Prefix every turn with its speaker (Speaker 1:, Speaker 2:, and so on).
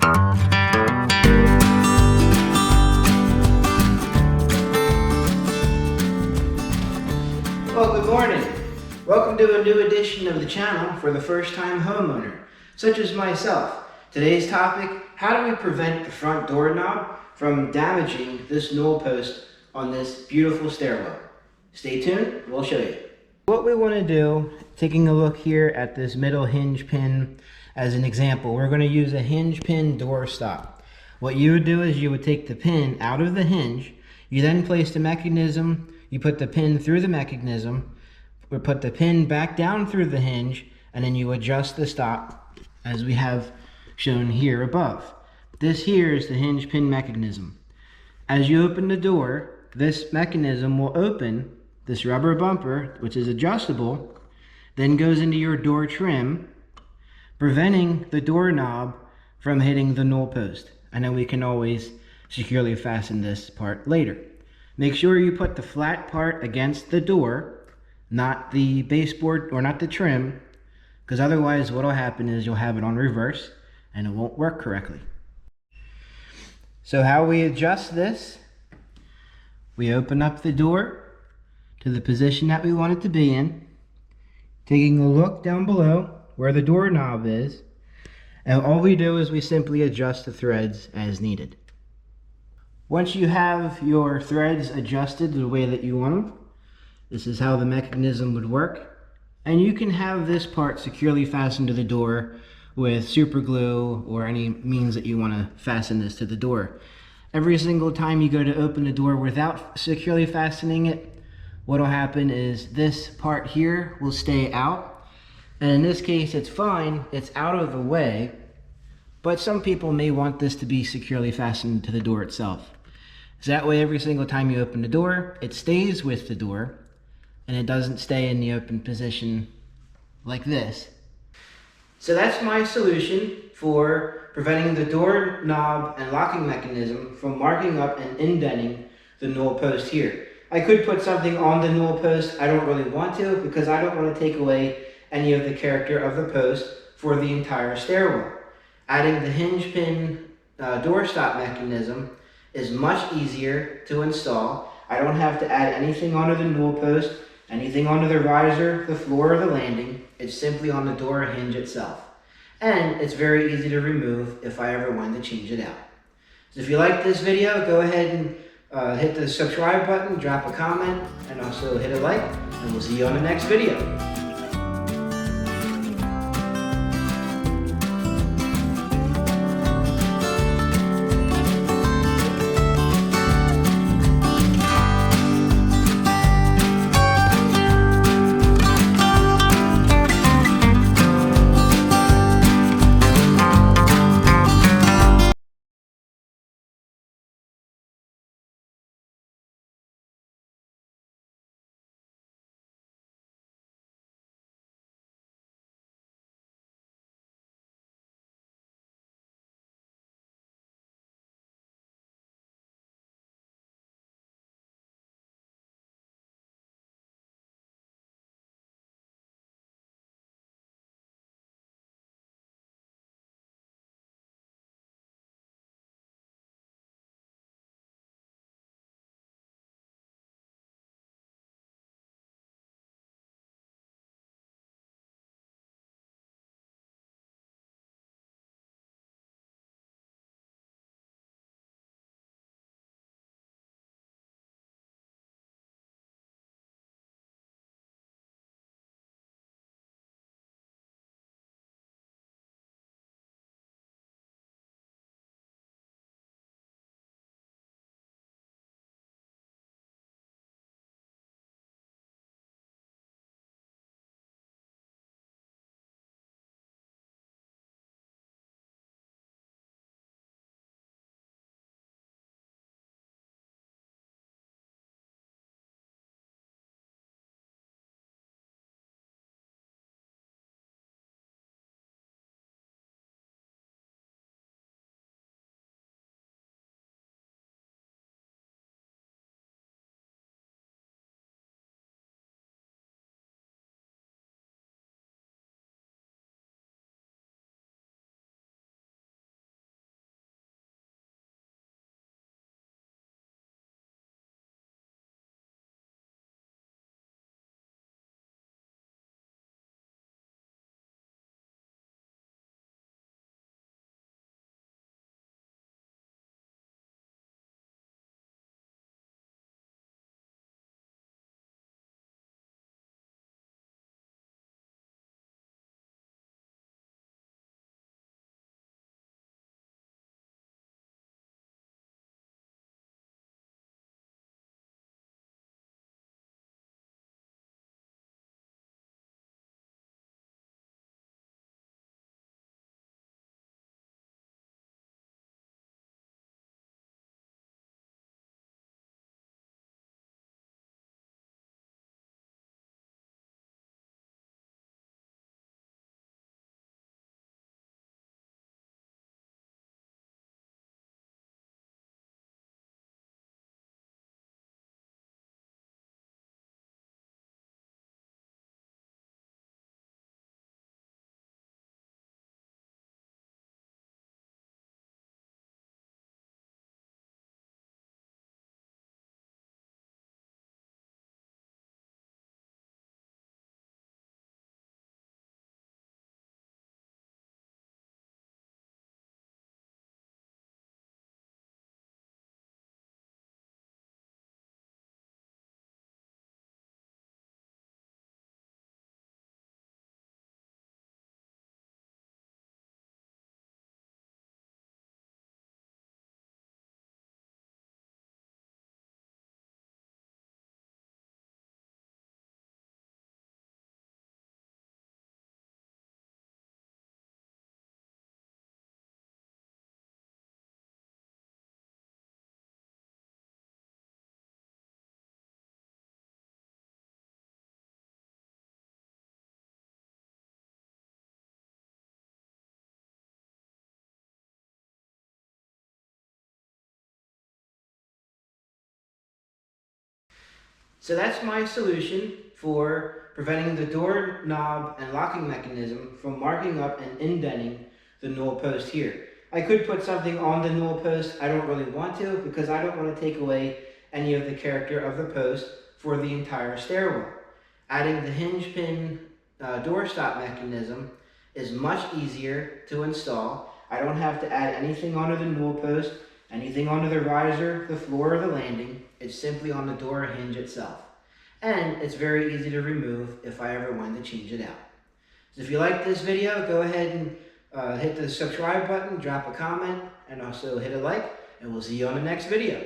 Speaker 1: Well, good morning. Welcome to a new edition of the channel for the first-time homeowner, such as myself. Today's topic, how do we prevent the front doorknob from damaging this newel post on this beautiful stairwell? Stay tuned, we'll show you. What we want to do, taking a look here at this middle hinge pin as an example, we're going to use a hinge pin door stop. What you would do is you would take the pin out of the hinge, you then place the mechanism, you put the pin through the mechanism, or put the pin back down through the hinge, and then you adjust the stop as we have shown here above. This here is the hinge pin mechanism. As you open the door, this mechanism will open this rubber bumper, which is adjustable, then goes into your door trim, preventing the doorknob from hitting the newel post. And then we can always securely fasten this part later. Make sure you put the flat part against the door, not the baseboard or not the trim, because otherwise what will happen is you'll have it on reverse and it won't work correctly. So how we adjust this, we open up the door to the position that we want it to be in, taking a look down below where the doorknob is, and all we do is we simply adjust the threads as needed. Once you have your threads adjusted the way that you want them, this is how the mechanism would work. And you can have this part securely fastened to the door with super glue or any means that you want to fasten this to the door. Every single time you go to open the door without securely fastening it, what will happen is this part here will stay out. And in this case, it's fine, it's out of the way, but some people may want this to be securely fastened to the door itself. So that way, every single time you open the door, it stays with the door, and it doesn't stay in the open position like this. So that's my solution for preventing the doorknob and locking mechanism from marking up and indenting the newel post here. I could put something on the newel post. I don't really want to, because I don't want to take away any of the character of the post for the entire stairwell. Adding the hinge pin door stop mechanism is much easier to install. I don't have to add anything onto the newel post, anything onto the riser, the floor, or the landing. It's simply on the door hinge itself. And it's very easy to remove if I ever want to change it out. So if you like this video, go ahead and hit the subscribe button, drop a comment, and also hit a like, and we'll see you on the next video. So that's my solution for preventing the doorknob and locking mechanism from marking up and indenting the newel post here. I could put something on the newel post. I don't really want to because I don't want to take away any of the character of the post for the entire stairwell. Adding the hinge pin doorstop mechanism is much easier to install. I don't have to add anything onto the newel post, anything onto the riser, the floor, or the landing. It's simply on the door hinge itself. And it's very easy to remove if I ever want to change it out. So if you like this video, go ahead and hit the subscribe button, drop a comment, and also hit a like, and we'll see you on the next video.